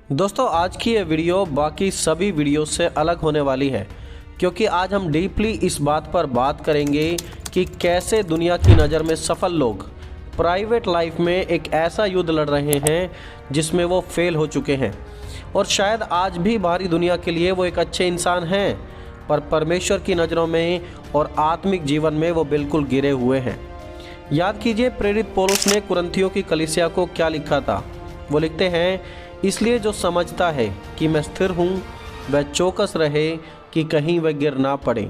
दोस्तों आज की ये वीडियो बाकी सभी वीडियो से अलग होने वाली है क्योंकि आज हम डीपली इस बात पर बात करेंगे कि कैसे दुनिया की नज़र में सफल लोग प्राइवेट लाइफ में एक ऐसा युद्ध लड़ रहे हैं जिसमें वो फेल हो चुके हैं और शायद आज भी बाहरी दुनिया के लिए वो एक अच्छे इंसान हैं, पर परमेश्वर की नज़रों में और आत्मिक जीवन में वो बिल्कुल गिरे हुए हैं। याद कीजिए प्रेरित पौलुस ने कुरिन्थियों की कलीसिया को क्या लिखा था। वो लिखते हैं, इसलिए जो समझता है कि मैं स्थिर हूँ वह चौकस रहे कि कहीं वह गिर ना पड़े।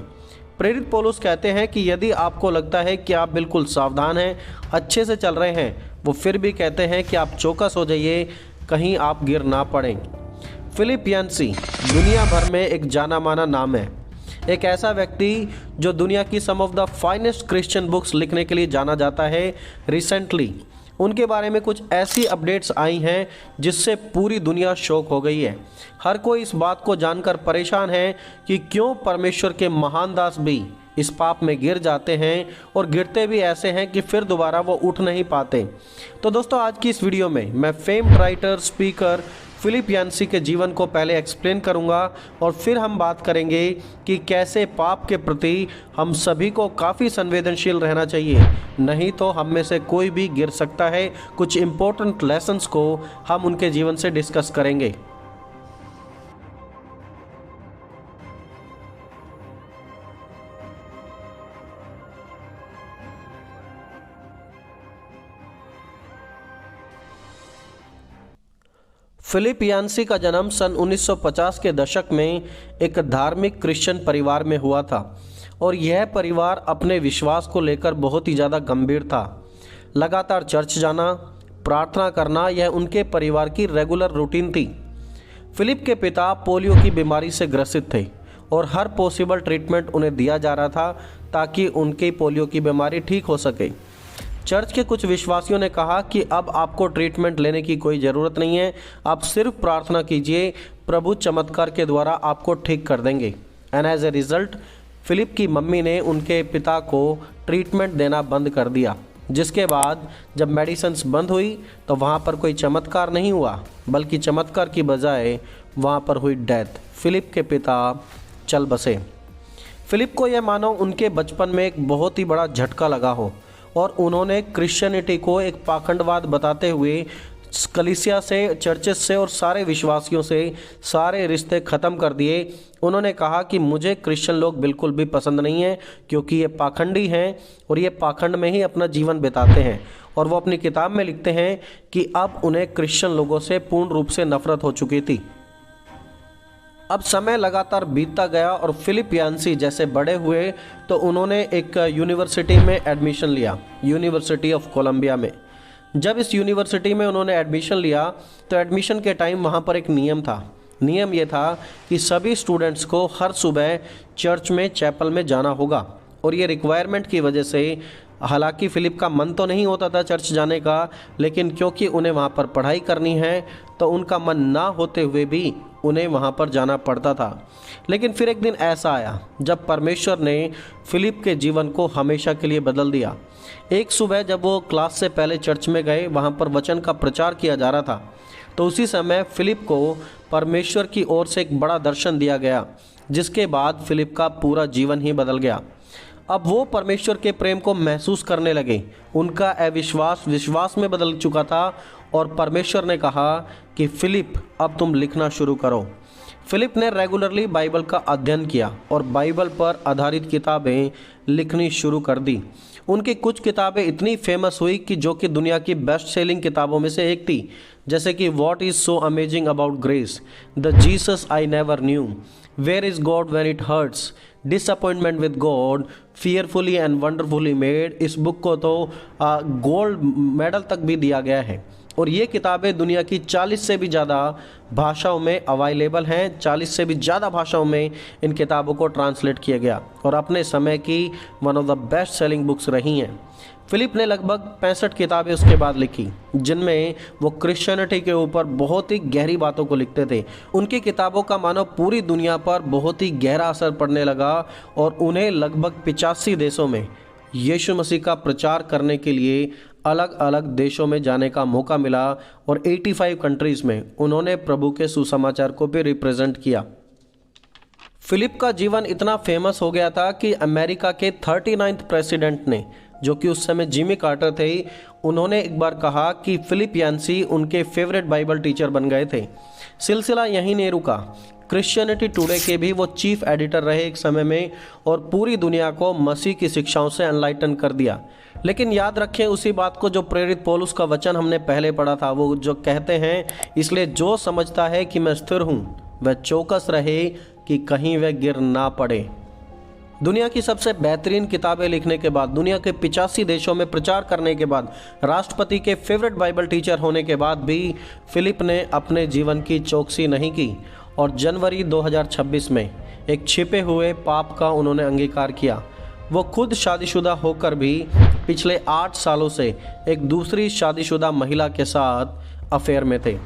प्रेरित पौलुस कहते हैं कि यदि आपको लगता है कि आप बिल्कुल सावधान हैं, अच्छे से चल रहे हैं, वो फिर भी कहते हैं कि आप चौकस हो जाइए, कहीं आप गिर ना पड़ें। फिलिप यांसी दुनिया भर में एक जाना माना नाम है, एक ऐसा व्यक्ति जो दुनिया की some of the finest Christian books लिखने के लिए जाना जाता है। रिसेंटली उनके बारे में कुछ ऐसी अपडेट्स आई हैं जिससे पूरी दुनिया शॉक हो गई है। हर कोई इस बात को जानकर परेशान है कि क्यों परमेश्वर के महान दास भी इस पाप में गिर जाते हैं और गिरते भी ऐसे हैं कि फिर दोबारा वो उठ नहीं पाते। तो दोस्तों आज की इस वीडियो में मैं फेम्ड राइटर स्पीकर फिलिप यांसी के जीवन को पहले एक्सप्लेन करूंगा और फिर हम बात करेंगे कि कैसे पाप के प्रति हम सभी को काफ़ी संवेदनशील रहना चाहिए, नहीं तो हम में से कोई भी गिर सकता है। कुछ इम्पोर्टेंट लेसन्स को हम उनके जीवन से डिस्कस करेंगे। फिलिप यांसी का जन्म सन 1950 के दशक में एक धार्मिक क्रिश्चियन परिवार में हुआ था और यह परिवार अपने विश्वास को लेकर बहुत ही ज़्यादा गंभीर था। लगातार चर्च जाना, प्रार्थना करना, यह उनके परिवार की रेगुलर रूटीन थी। फिलिप के पिता पोलियो की बीमारी से ग्रसित थे और हर पॉसिबल ट्रीटमेंट उन्हें दिया जा रहा था ताकि उनकी पोलियो की बीमारी ठीक हो सके। चर्च के कुछ विश्वासियों ने कहा कि अब आपको ट्रीटमेंट लेने की कोई ज़रूरत नहीं है, आप सिर्फ प्रार्थना कीजिए, प्रभु चमत्कार के द्वारा आपको ठीक कर देंगे। And as a result Philip की मम्मी ने उनके पिता को ट्रीटमेंट देना बंद कर दिया, जिसके बाद जब मेडिसिन्स बंद हुई तो वहाँ पर कोई चमत्कार नहीं हुआ, बल्कि चमत्कार की बजाय वहाँ पर हुई डेथ। फिलिप के पिता चल बसे। फिलिप को यह मानो उनके बचपन में एक बहुत ही बड़ा झटका लगा हो और उन्होंने क्रिश्चियनिटी को एक पाखंडवाद बताते हुए कलीसिया से, चर्चेस से और सारे विश्वासियों से सारे रिश्ते ख़त्म कर दिए। उन्होंने कहा कि मुझे क्रिश्चियन लोग बिल्कुल भी पसंद नहीं हैं क्योंकि ये पाखंडी हैं और ये पाखंड में ही अपना जीवन बिताते हैं। और वो अपनी किताब में लिखते हैं कि अब उन्हें क्रिश्चियन लोगों से पूर्ण रूप से नफरत हो चुकी थी। अब समय लगातार बीतता गया और फिलिप यांसी जैसे बड़े हुए तो उन्होंने एक यूनिवर्सिटी में एडमिशन लिया, यूनिवर्सिटी ऑफ कोलंबिया में। जब इस यूनिवर्सिटी में उन्होंने एडमिशन लिया तो एडमिशन के टाइम वहाँ पर एक नियम था। नियम ये था कि सभी स्टूडेंट्स को हर सुबह चर्च में, चैपल में जाना होगा और ये रिक्वायरमेंट की वजह से, हालांकि फिलिप का मन तो नहीं होता था चर्च जाने का, लेकिन क्योंकि उन्हें वहाँ पर पढ़ाई करनी है तो उनका मन ना होते हुए भी उन्हें वहाँ पर जाना पड़ता था। लेकिन फिर एक दिन ऐसा आया जब परमेश्वर ने फिलिप के जीवन को हमेशा के लिए बदल दिया। एक सुबह जब वो क्लास से पहले चर्च में गए, वहाँ पर वचन का प्रचार किया जा रहा था, तो उसी समय फिलिप को परमेश्वर की ओर से एक बड़ा दर्शन दिया गया, जिसके बाद फिलिप का पूरा जीवन ही बदल गया। अब वो परमेश्वर के प्रेम को महसूस करने लगे। उनका अविश्वास विश्वास में बदल चुका था और परमेश्वर ने कहा कि फिलिप अब तुम लिखना शुरू करो। फिलिप ने रेगुलरली बाइबल का अध्ययन किया और बाइबल पर आधारित किताबें लिखनी शुरू कर दी। उनकी कुछ किताबें इतनी फेमस हुई कि जो कि दुनिया की बेस्ट सेलिंग किताबों में से एक थी, जैसे कि what is so amazing about grace, the Jesus I never knew, where is God when it hurts, disappointment with God, fearfully and wonderfully made. इस बुक को तो गोल्ड मेडल तक भी दिया गया है और ये किताबें दुनिया की 40 से भी ज़्यादा भाषाओं में अवेलेबल हैं। 40 से भी ज़्यादा भाषाओं में इन किताबों को ट्रांसलेट किया गया और अपने समय की one of the best selling books रही हैं। फिलिप ने लगभग 65 किताबें उसके बाद लिखी, जिनमें वो क्रिश्चियनिटी के ऊपर बहुत ही गहरी बातों को लिखते थे। उनकी किताबों का मानो पूरी दुनिया पर बहुत ही गहरा असर पड़ने लगा और उन्हें लगभग 85 देशों में यीशु मसीह का प्रचार करने के लिए अलग अलग देशों में जाने का मौका मिला और 85 कंट्रीज़ में उन्होंने प्रभु के सुसमाचार को भी रिप्रेजेंट किया। फिलिप का जीवन इतना फेमस हो गया था कि अमेरिका के 39th प्रेसिडेंट ने, जो कि उस समय जिमी कार्टर थे, उन्होंने एक बार कहा कि फिलिप यान्सी उनके फेवरेट बाइबल टीचर बन गए थे। सिलसिला यहीं नहीं रुका, क्रिश्चियनिटी टुडे के भी वो चीफ एडिटर रहे एक समय में और पूरी दुनिया को मसीह की शिक्षाओं से एनलाइटन कर दिया। लेकिन याद रखें उसी बात को जो प्रेरित पौलुस का वचन हमने पहले पढ़ा था, वो जो कहते हैं, इसलिए जो समझता है कि मैं स्थिर हूँ वह चौकस रहे कि कहीं वह गिर ना पड़े। दुनिया की सबसे बेहतरीन किताबें लिखने के बाद, दुनिया के 85 देशों में प्रचार करने के बाद, राष्ट्रपति के फेवरेट बाइबल टीचर होने के बाद भी फिलिप ने अपने जीवन की चौकसी नहीं की और जनवरी 2026 में एक छिपे हुए पाप का उन्होंने अंगीकार किया। वो खुद शादीशुदा होकर भी पिछले 8 सालों से एक दूसरी शादीशुदा महिला के साथ अफेयर में थे,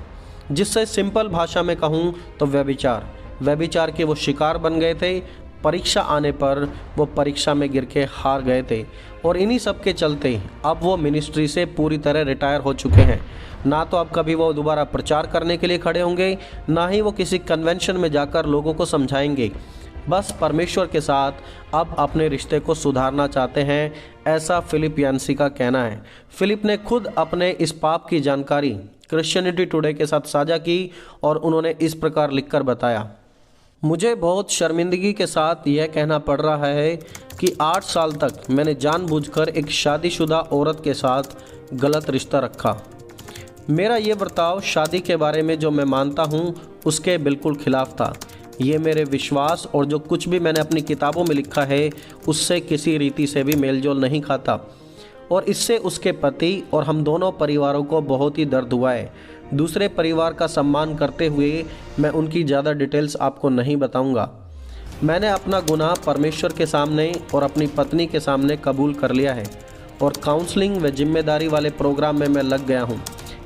जिससे सिंपल भाषा में कहूँ तो व्यभिचार के वो शिकार बन गए थे। परीक्षा आने पर वो परीक्षा में गिर के हार गए थे और इन्हीं सब के चलते अब वो मिनिस्ट्री से पूरी तरह रिटायर हो चुके हैं। ना तो अब कभी वो दोबारा प्रचार करने के लिए खड़े होंगे, ना ही वो किसी कन्वेंशन में जाकर लोगों को समझाएंगे। बस परमेश्वर के साथ अब अपने रिश्ते को सुधारना चाहते हैं, ऐसा फिलिप यान्सी का कहना है। फिलिप ने खुद अपने इस पाप की जानकारी क्रिश्चियनिटी टुडे के साथ साझा की और उन्होंने इस प्रकार लिखकर बताया, मुझे बहुत शर्मिंदगी के साथ यह कहना पड़ रहा है कि 8 साल तक मैंने जानबूझकर एक शादीशुदा औरत के साथ गलत रिश्ता रखा। मेरा ये बर्ताव शादी के बारे में जो मैं मानता हूँ उसके बिल्कुल खिलाफ था। ये मेरे विश्वास और जो कुछ भी मैंने अपनी किताबों में लिखा है उससे किसी रीति से भी मेलजोल नहीं खाता और इससे उसके पति और हम दोनों परिवारों को बहुत ही दर्द हुआ है। दूसरे परिवार का सम्मान करते हुए मैं उनकी ज़्यादा डिटेल्स आपको नहीं बताऊंगा। मैंने अपना गुनाह परमेश्वर के सामने और अपनी पत्नी के सामने कबूल कर लिया है और काउंसलिंग व जिम्मेदारी वाले प्रोग्राम में मैं लग गया हूँ।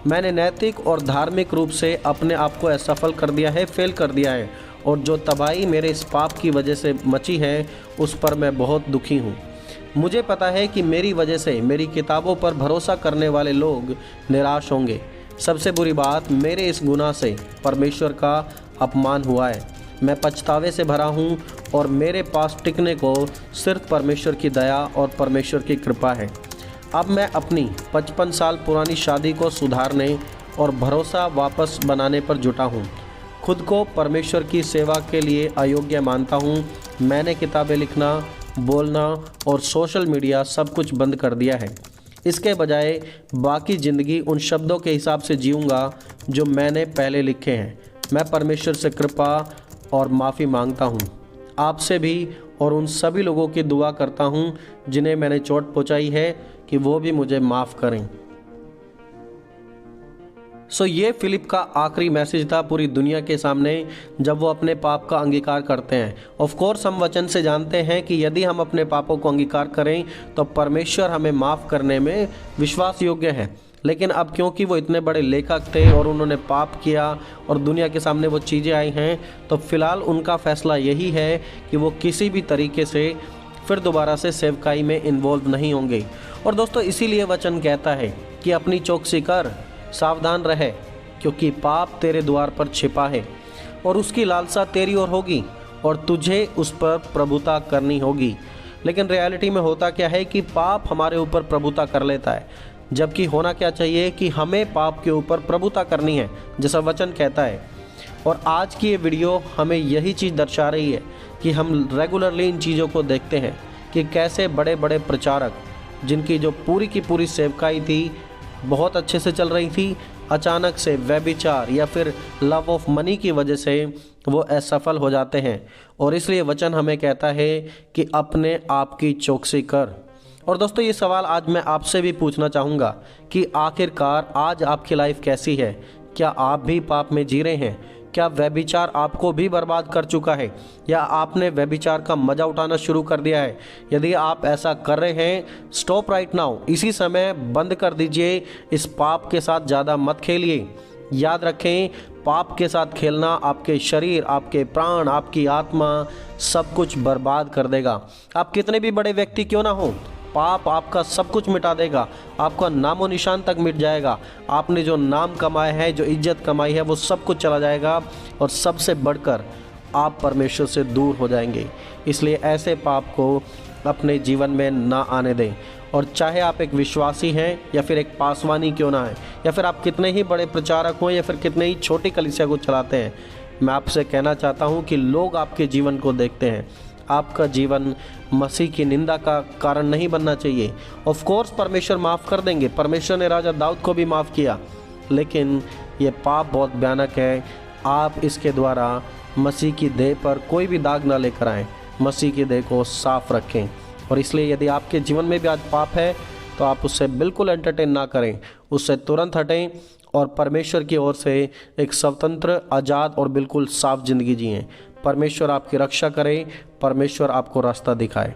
मैंने नैतिक और धार्मिक रूप से अपने आप को असफल कर दिया है, फेल कर दिया है और जो तबाही मेरे इस पाप की वजह से मची है उस पर मैं बहुत दुखी हूँ। मुझे पता है कि मेरी वजह से मेरी किताबों पर भरोसा करने वाले लोग निराश होंगे। सबसे बुरी बात, मेरे इस गुनाह से परमेश्वर का अपमान हुआ है। मैं पछतावे से भरा हूँ और मेरे पास टिकने को सिर्फ परमेश्वर की दया और परमेश्वर की कृपा है। अब मैं अपनी 55 साल पुरानी शादी को सुधारने और भरोसा वापस बनाने पर जुटा हूँ। खुद को परमेश्वर की सेवा के लिए अयोग्य मानता हूँ। मैंने किताबें लिखना, बोलना और सोशल मीडिया सब कुछ बंद कर दिया है। इसके बजाय बाकी ज़िंदगी उन शब्दों के हिसाब से जीऊँगा जो मैंने पहले लिखे हैं। मैं परमेश्वर से कृपा और माफ़ी मांगता हूँ, आपसे भी और उन सभी लोगों की दुआ करता हूँ जिन्हें मैंने चोट पहुँचाई है कि वो भी मुझे माफ़ करें। ये फिलिप का आखिरी मैसेज था पूरी दुनिया के सामने जब वो अपने पाप का अंगीकार करते हैं। ऑफ कोर्स हम वचन से जानते हैं कि यदि हम अपने पापों को अंगीकार करें तो परमेश्वर हमें माफ़ करने में विश्वास योग्य है। लेकिन अब क्योंकि वो इतने बड़े लेखक थे और उन्होंने पाप किया और दुनिया के सामने वो चीज़ें आई हैं, तो फिलहाल उनका फैसला यही है कि वो किसी भी तरीके से फिर दोबारा से सेवकाई में इन्वॉल्व नहीं होंगे। और दोस्तों, इसीलिए वचन कहता है कि अपनी चौकसी कर, सावधान रहे, क्योंकि पाप तेरे द्वार पर छिपा है और उसकी लालसा तेरी ओर होगी और तुझे उस पर प्रभुता करनी होगी। लेकिन रियलिटी में होता क्या है कि पाप हमारे ऊपर प्रभुता कर लेता है, जबकि होना क्या चाहिए कि हमें पाप के ऊपर प्रभुता करनी है, जैसा वचन कहता है। और आज की ये वीडियो हमें यही चीज़ दर्शा रही है कि हम रेगुलरली इन चीज़ों को देखते हैं कि कैसे बड़े बड़े प्रचारक, जिनकी जो पूरी की पूरी सेवकाई थी, बहुत अच्छे से चल रही थी, अचानक से व्यभिचार या फिर लव ऑफ मनी की वजह से वो असफल हो जाते हैं। और इसलिए वचन हमें कहता है कि अपने आप की चौकसी कर। और दोस्तों, ये सवाल आज मैं आपसे भी पूछना चाहूँगा कि आखिरकार आज आपकी लाइफ कैसी है? क्या आप भी पाप में जी रहे हैं? क्या व्यभिचार आपको भी बर्बाद कर चुका है या आपने व्यभिचार का मजा उठाना शुरू कर दिया है? यदि आप ऐसा कर रहे हैं, स्टॉप राइट नाउ, इसी समय बंद कर दीजिए। इस पाप के साथ ज़्यादा मत खेलिए। याद रखें, पाप के साथ खेलना आपके शरीर, आपके प्राण, आपकी आत्मा सब कुछ बर्बाद कर देगा। आप कितने भी बड़े व्यक्ति क्यों ना हो, पाप आपका सब कुछ मिटा देगा, आपका नामो निशान तक मिट जाएगा। आपने जो नाम कमाया है, जो इज्जत कमाई है, वो सब कुछ चला जाएगा और सबसे बढ़कर आप परमेश्वर से दूर हो जाएंगे। इसलिए ऐसे पाप को अपने जीवन में ना आने दें। और चाहे आप एक विश्वासी हैं या फिर एक पासवानी क्यों ना है, या फिर आप कितने ही बड़े प्रचारक हों या फिर कितने ही छोटी कलीसिया को चलाते हैं, मैं आपसे कहना चाहता हूं कि लोग आपके जीवन को देखते हैं। आपका जीवन मसीह की निंदा का कारण नहीं बनना चाहिए। ऑफ कोर्स परमेश्वर माफ़ कर देंगे, परमेश्वर ने राजा दाऊद को भी माफ़ किया, लेकिन ये पाप बहुत भयानक है। आप इसके द्वारा मसीह की देह पर कोई भी दाग ना लेकर आएँ, मसीह की देह को साफ रखें। और इसलिए यदि आपके जीवन में भी आज पाप है तो आप उससे बिल्कुल एंटरटेन ना करें, उससे तुरंत हटें और परमेश्वर की ओर से एक स्वतंत्र, आज़ाद और बिल्कुल साफ ज़िंदगी जिएं। परमेश्वर आपकी रक्षा करे, परमेश्वर आपको रास्ता दिखाए।